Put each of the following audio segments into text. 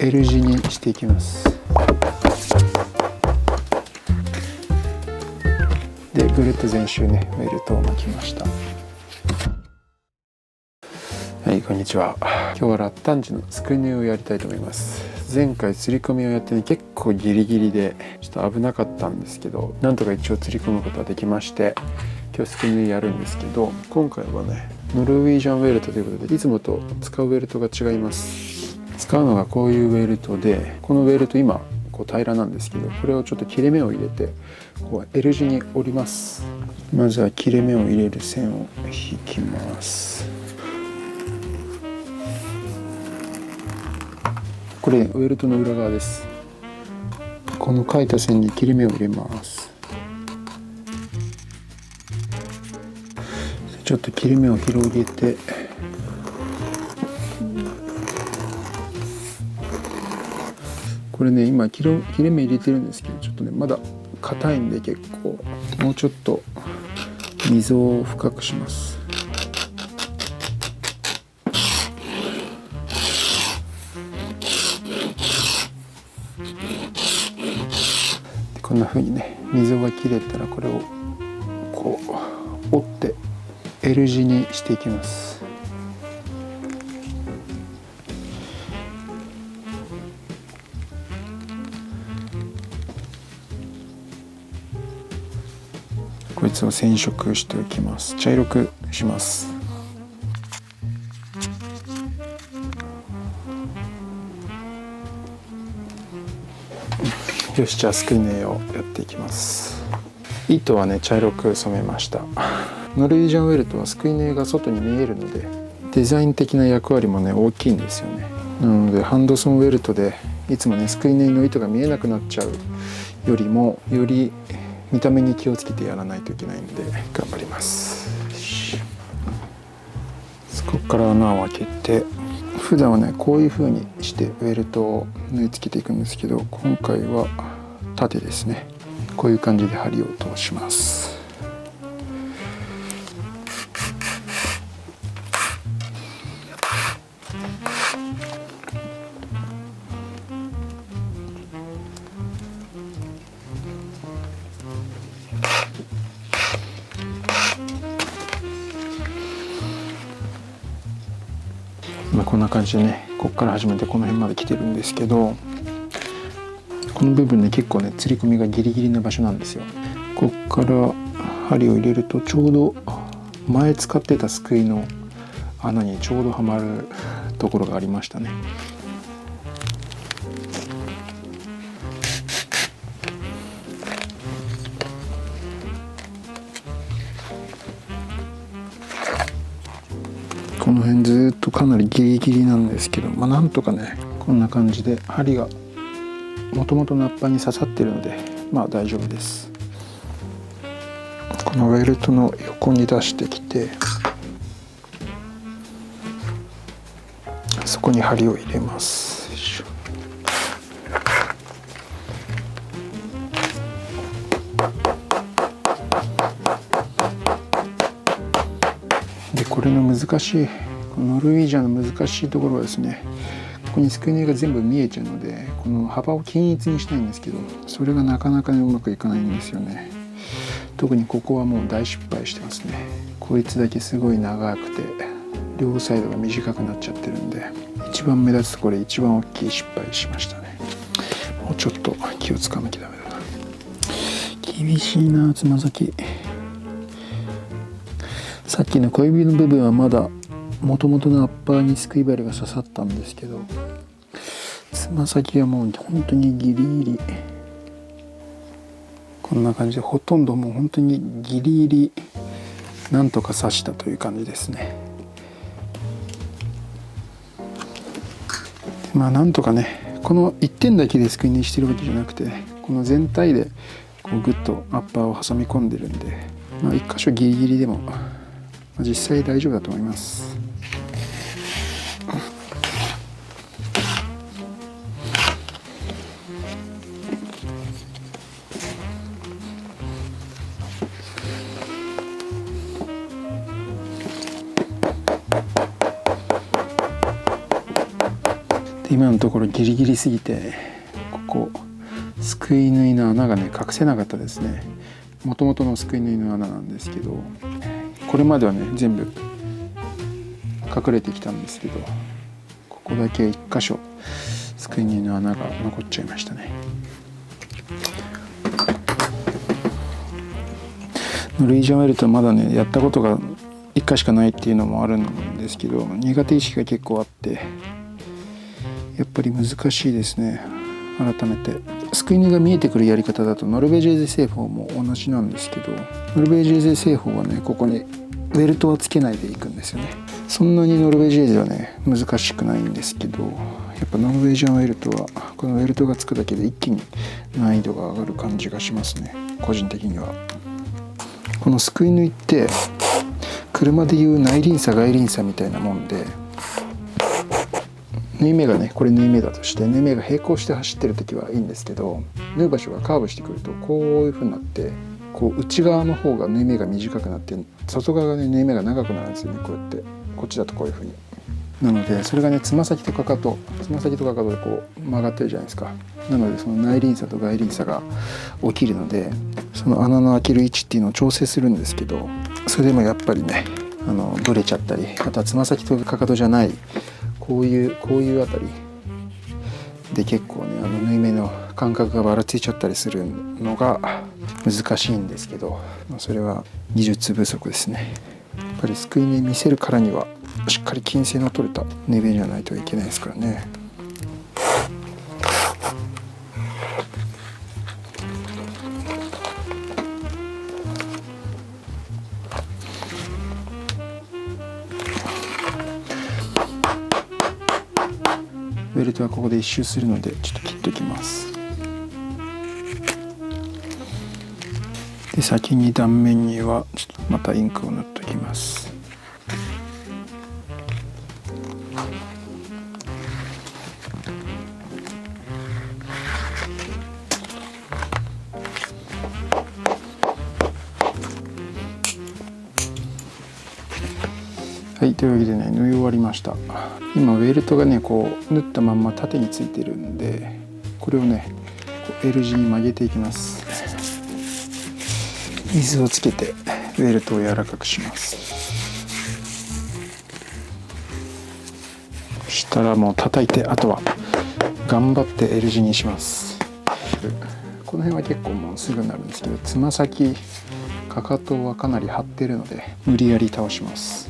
L 字にしていきます。でぐるっと全周ねウェルトを巻きました。はい、こんにちは。今日はラッタンジのすくい縫いをやりたいと思います。前回釣り込みをやってね、結構ギリギリでちょっと危なかったんですけど、なんとか一応釣り込むことができまして、今日すくい縫いやるんですけど、今回はねノルウェージャンウェルトということで、いつもと使うウェルトが違います。使うのがこういうウェルトで、このウェルト今こう平らなんですけど、これをちょっと切れ目を入れてこう L 字に折ります。まずは切れ目を入れる線を引きます。これウェルトの裏側です。この書いた線に切れ目を入れます。ちょっと切れ目を広げて、これね今切れ目入れてるんですけど、ちょっとねまだ硬いんで、結構もうちょっと溝を深くします。こんな風にね溝が切れたら、これをこう折って L 字にしていきます。こいつを染色しておきます。茶色くします。よし、じゃあすくい縫いをやっていきます。糸はね茶色く染めました。ノルウェージャンウェルトはすくい縫いが外に見えるので、デザイン的な役割もね大きいんですよね。なのでハンドソンウェルトでいつもねすくい縫いの糸が見えなくなっちゃうよりも、より見た目に気をつけてやらないといけないので頑張ります。ここから穴を開けて、普段はねこういう風にしてウェルトを縫い付けていくんですけど、今回は縦ですね。こういう感じで針を通します。こんな感じでね、ここから始めてこの辺まで来てるんですけど、この部分ね結構ね釣り込みがギリギリな場所なんですよ。ここから針を入れると、ちょうど前使ってたすくいの穴にちょうどはまるところがありましたね。この辺ずっとかなりギリギリなんですけど、なんとかねこんな感じで針がもともとナッパに刺さってるので大丈夫です。このウェルトの横に出してきて、そこに針を入れます。でこれの難しい、ノルウェージャンの難しいところはですね、ここにすくい縫いが全部見えちゃうので、この幅を均一にしたいんですけど、それがなかなかうまくいかないんですよね。特にここはもう大失敗してますね。こいつだけすごい長くて両サイドが短くなっちゃってるんで、一番目立つところ一番大きい失敗しましたね。もうちょっと気をつかなきゃダメだな。厳しいな、つま先。さっきの小指の部分はまだもともとのアッパーにすくい針が刺さったんですけど、つま先はもう本当にギリギリ、こんな感じでほとんどもう本当にギリギリなんとか刺したという感じですね。なんとかね、この1点だけですくい縫いしてるわけじゃなくて、この全体でこうグッとアッパーを挟み込んでるんで、1箇所ギリギリでも実際大丈夫だと思います。で今のところギリギリすぎてここすくい縫いの穴がね隠せなかったですね。もともとのすくい縫いの穴なんですけど、これまではね全部隠れてきたんですけど、ここだけ1箇所すくい縫いの穴が残っちゃいましたね。ノルウェージャンウェルトはまだねやったことが1回しかないっていうのもあるんですけど、苦手意識が結構あってやっぱり難しいですね。改めてすくい縫いが見えてくるやり方だとノルベージェーゼ製法も同じなんですけど、ノルベージェーゼ製法はねここにウェルトはつけないでいくんですよね。そんなにノルベージェーゼはね難しくないんですけど、やっぱノルベージャンウェルトはこのウェルトがつくだけで一気に難易度が上がる感じがしますね、個人的には。このすくい縫いって車でいう内輪差外輪差みたいなもんで、縫い目がねこれ縫い目だとして、縫い目が平行して走ってる時はいいんですけど、縫う場所がカーブしてくるとこういう風になって、こう内側の方が縫い目が短くなって外側がね縫い目が長くなるんですよね。こうやってこっちだとこういう風になので、それがねつま先とかかとでこう曲がってるじゃないですか。なのでその内輪差と外輪差が起きるので、その穴の開ける位置っていうのを調整するんですけど、それでもやっぱりねブレちゃったり、あとはつま先とかかとじゃないこういうあたりで結構ね縫い目の感覚がばらついちゃったりするのが難しいんですけど、それは技術不足ですね。やっぱりすくい縫い見せるからにはしっかり均整の取れた縫い目じゃないといけないですからね。ベルトはここで一周するのでちょっと切っておきます。で先に断面にはちょっとまたインクを塗っておきます。はい、というわけでね縫い終わりました。今ウェルトがねこう縫ったまんま縦についてるんで、これをねこう L 字に曲げていきます。水をつけてウェルトを柔らかくします。そしたらもう叩いて、あとは頑張って L 字にします。この辺は結構もうすぐになるんですけど、つま先かかとはかなり張ってるので無理やり倒します。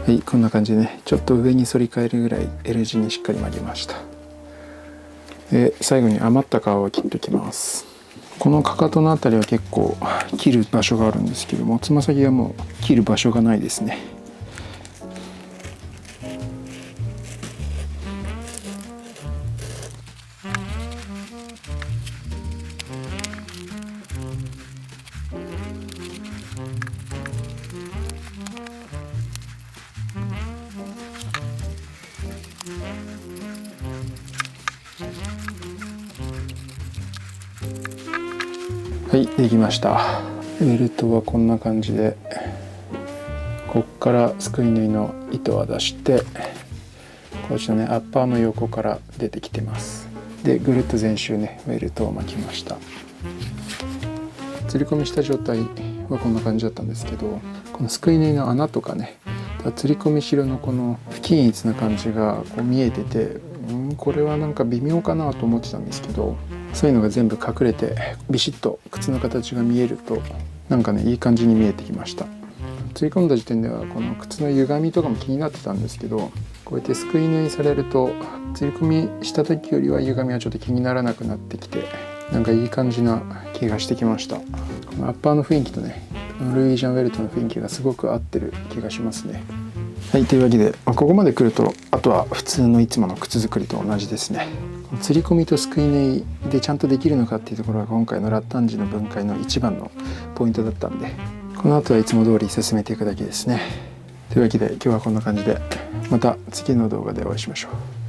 はい、こんな感じでねちょっと上に反り返るぐらい L 字にしっかり曲げました。で最後に余った皮を切っておきます。このかかとのあたりは結構切る場所があるんですけども、つま先はもう切る場所がないですね。はい、できました。ベルトはこんな感じで、こっからすくい縫いの糸は出して、こっちのねアッパーの横から出てきてます。でぐるっと全周ねベルトを巻きました。釣り込みした状態はこんな感じだったんですけど、このすくい縫いの穴とかね、釣り込み代のこの不均一な感じがこう見えてて、これはなんか微妙かなと思ってたんですけど、そういうのが全部隠れてビシッと靴の形が見えるとなんかねいい感じに見えてきました。釣り込んだ時点ではこの靴の歪みとかも気になってたんですけど、こうやってすくい縫いされると釣り込みした時よりは歪みはちょっと気にならなくなってきて、なんかいい感じな気がしてきました。このアッパーの雰囲気とねノルウェージャンウェルトの雰囲気がすごく合ってる気がしますね。はい、というわけで、ここまで来るとあとは普通のいつもの靴作りと同じですね。釣り込みとすくい縫いでちゃんとできるのかっていうところが今回のラッタンジの分解の一番のポイントだったんで、この後はいつも通り進めていくだけですね。というわけで今日はこんな感じで、また次の動画でお会いしましょう。